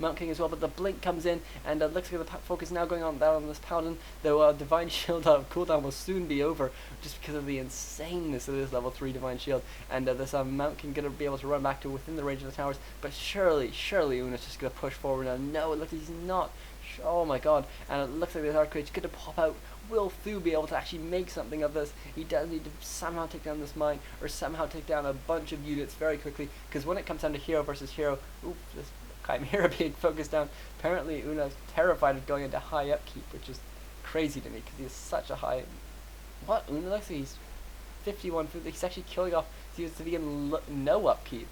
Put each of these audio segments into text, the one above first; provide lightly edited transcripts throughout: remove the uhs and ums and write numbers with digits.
Mount King as well, but the blink comes in, and looks like the focus now going on down on this Paladin, though Divine Shield cooldown will soon be over, just because of the insaneness of this level 3 Divine Shield, and this Mount King going to be able to run back to within the range of the towers, but surely Una's just going to push forward now. No, it looks like he's not. Oh my god, and it looks like this Archmage is going to pop out. Will th000 be able to actually make something of this? He does need to somehow take down this mine, or somehow take down a bunch of units very quickly, because when it comes down to hero versus hero, this Chimera being focused down, apparently Una's terrified of going into high upkeep, which is crazy to me, because he has such a high... What? Una looks like he's 51 food, he's actually killing off, he used to be in no upkeep.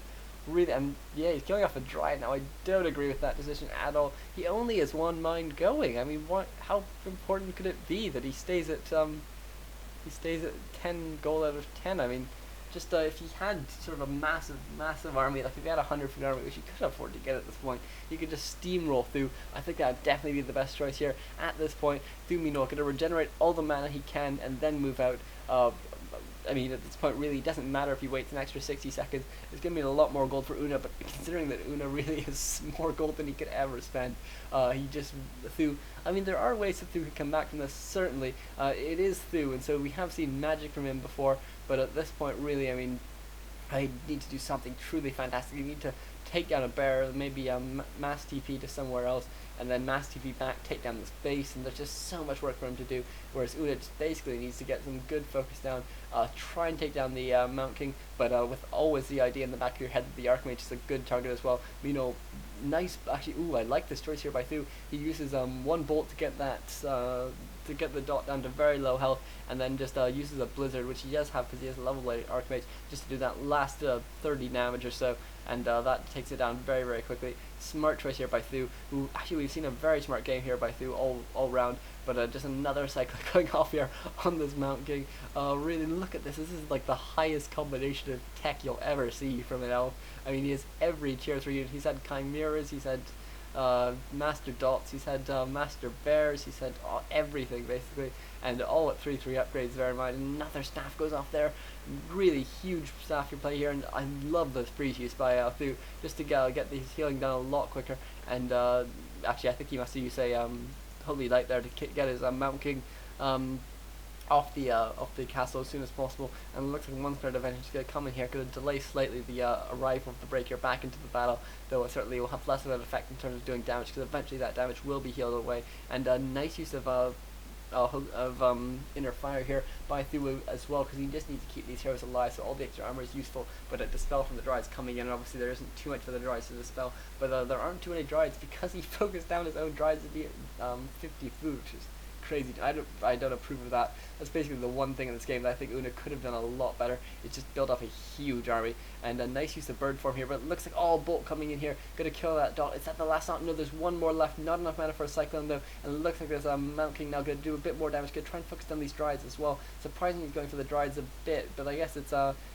Really, and yeah, he's killing off a Dryad now. I don't agree with that decision at all. He only has one mine going. I mean, how important could it be that he stays at 10 gold out of 10? I mean, just if he had sort of a massive army, like if he had a 100-foot army, which he could afford to get at this point, he could just steamroll through. I think that would definitely be the best choice here at this point. th000 going to regenerate all the mana he can and then move out. I mean, at this point, really, it doesn't matter if he waits an extra 60 seconds. It's going to be a lot more gold for Una, but considering that Una really has more gold than he could ever spend, he just th000. I mean, there are ways that th000 can come back from this, certainly. It is th000, and so we have seen magic from him before, but at this point, really, I mean, I need to do something truly fantastic. You need to take down a bear, maybe mass TP to somewhere else, and then mass TP back, take down this base, and there's just so much work for him to do, whereas Una just basically needs to get some good focus down, try and take down the Mount King, but with always the idea in the back of your head that the Archmage is a good target as well. You know, nice, actually, I like this choice here by th000. He uses one bolt to get that, to get the dot down to very low health, and then just uses a blizzard, which he does have because he has a level 8 Archmage, just to do that last 30 damage or so, and that takes it down very, very quickly. Smart choice here by th000, who actually we've seen a very smart game here by th000 all round, but just another cycle going off here on this Mount King. Really look at this. This is like the highest combination of tech you'll ever see from an elf. I mean, he has every tier 3 unit. He's had chimeras, he's had master dots, he's had master bears, he's had everything basically, and all at 3/3 upgrades. Bear in mind, another staff goes off there. Really huge staff you play here, and I love the freeze use by th000 just to get these healing done a lot quicker. And actually, I think he must have used a Holy Light there to get his Mount King off the castle as soon as possible, and it looks like one threat event is going to come in here, going to delay slightly the arrival of the breaker back into the battle, though it certainly will have less of an effect in terms of doing damage, because eventually that damage will be healed away. And nice use of inner fire here by th000 as well, because he just needs to keep these heroes alive, so all the extra armor is useful, but a dispel from the Dryad's coming in, and obviously there isn't too much for the Dryad's to dispel, but there aren't too many Dryad's because he focused down his own Dryad's to be 50 food, which is crazy. I don't approve of that. That's basically the one thing in this game that I think Una could have done a lot better. It's just built up a huge army, and a nice use of bird form here, but it looks like all bolt coming in here, gonna kill that dot. Is that the last dot? No, there's one more left. Not enough mana for a cyclone though, and it looks like there's a Mount King now gonna do a bit more damage, gonna try and focus down these Dryad's as well. Surprisingly he's going for the Dryad's a bit, but I guess it's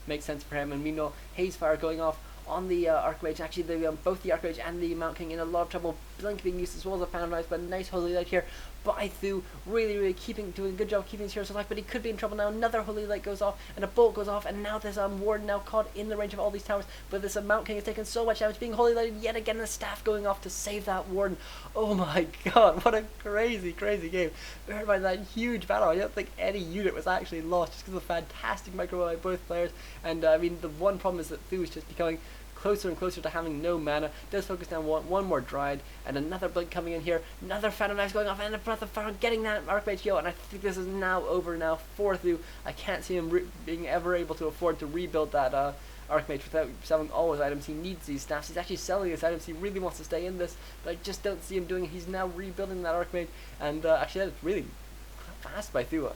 makes sense for him. And we know Haze Fire going off on the Archmage. Actually, both the Archmage and the Mount King in a lot of trouble. Blink being used as well as a Phantom Knife, but nice Holy Light here by th000. Really doing a good job keeping his heroes alive, but he could be in trouble now. Another Holy Light goes off, and a bolt goes off, and now there's Warden now caught in the range of all these towers, but this Mount King has taken so much damage, being Holy Lighted yet again, and the staff going off to save that Warden. Oh my god, what a crazy game. Bear in mind that huge battle. I don't think any unit was actually lost, just because of the fantastic micro by both players. And I mean, the one problem is that th000 is just becoming closer and closer to having no mana. Does focus down one more Dryad, and another blink coming in here, another Phantom Knife going off, and a Breath of Fire getting that Archmage heal, and I think this is now over now for th000. I can't see him being ever able to afford to rebuild that Archmage without selling all his items. He needs these staffs. He's actually selling his items. He really wants to stay in this, but I just don't see him doing it. He's now rebuilding that Archmage, and actually that's really fast by th000.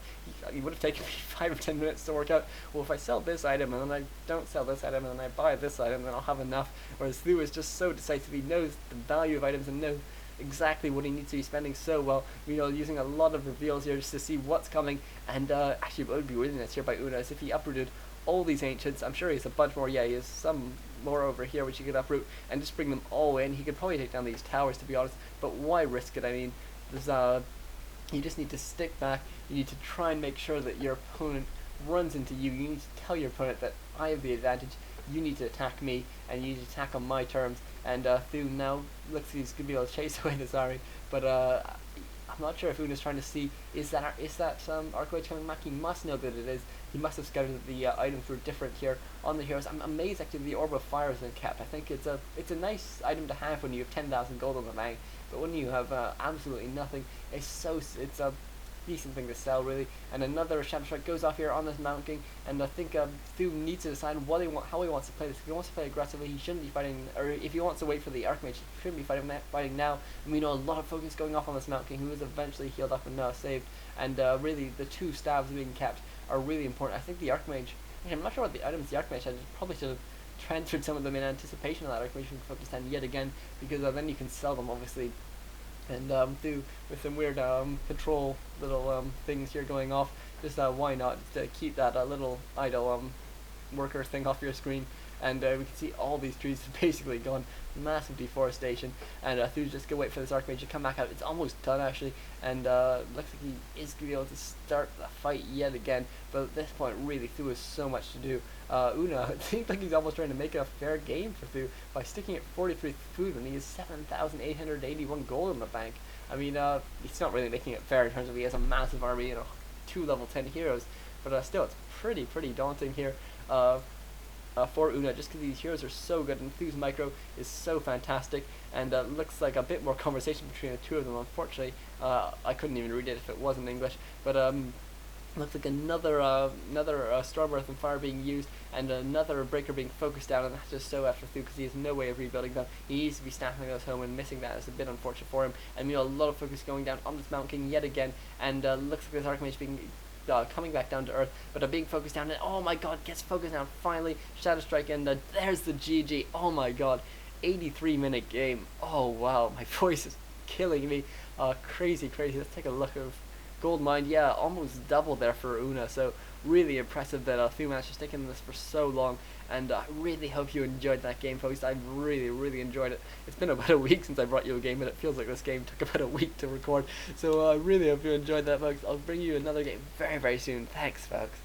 He would have taken me 5 or 10 minutes to work out, well, if I sell this item and then I don't sell this item and then I buy this item, then I'll have enough. Whereas th000 is just so decisive. He knows the value of items and knows exactly what he needs to be spending so well. You know, using a lot of reveals here just to see what's coming. And actually, what would be really nice here by Una is if he uprooted all these ancients. I'm sure he has a bunch more. Yeah, he has some more over here which he could uproot and just bring them all in. He could probably take down these towers, to be honest, but why risk it? I mean, there's you just need to stick back. You need to try and make sure that your opponent runs into you. You need to tell your opponent that I have the advantage. You need to attack me, and you need to attack on my terms. and Thu now looks like he's gonna be able to chase away this army, but I'm not sure if Una's trying to see is that Archmage coming back. He must know that it is. He must have scouted that the items were different here on the heroes. I'm amazed actually the Orb of Fire has been kept. I think it's a nice item to have when you have 10,000 gold on the bank, but when you have absolutely nothing, it's a decent thing to sell really. And another Shadow Strike goes off here on this Mountain King, and I think Thu needs to decide how he wants to play this. If he wants to play aggressively, he shouldn't be fighting, or if he wants to wait for the Archmage, he shouldn't be fighting now. And we know a lot of focus going off on this Mountain King, who is eventually healed up and saved. And really, the two stabs being kept are really important. I think the Archmage, I'm not sure what the items the Archmage had. Probably should have transferred some of them in anticipation of that Archmage focus 10 yet again, because then you can sell them obviously. And with some weird patrol little things here going off, just why not keep that little idle worker thing off your screen. And we can see all these trees basically gone, massive deforestation, and Thu's just gonna wait for this Archmage to come back out. It's almost done actually, and looks like he is gonna be able to start the fight yet again, but at this point really Thu has so much to do. Una, it seems like he's almost trying to make it a fair game for Thu by sticking at 43 food when he has 7,881 gold in the bank. I mean, he's not really making it fair in terms of he has a massive army and 2 level 10 heroes, but still it's pretty daunting here. For Una, just because these heroes are so good, and Thu's micro is so fantastic, and looks like a bit more conversation between the two of them. Unfortunately, I couldn't even read it if it was in English, but looks like another Storm Earth and Fire being used, and another breaker being focused down, and that's just so after Thu because he has no way of rebuilding them. He needs to be snapping those home, and missing that is a bit unfortunate for him. And we know a lot of focus going down on this Mountain King yet again, and looks like this Archmage being coming back down to earth, but being focused down, and oh my god, gets focused down finally. Shadow Strike, and there's the GG. Oh my god, 83-minute game. Oh wow, my voice is killing me. Crazy. Let's take a look of gold mine. Yeah, almost double there for Una, so really impressive that Thu managed to stick in this for so long, and I really hope you enjoyed that game, folks. I really enjoyed it. It's been about a week since I brought you a game, and it feels like this game took about a week to record, so I really hope you enjoyed that, folks. I'll bring you another game very soon. Thanks, folks.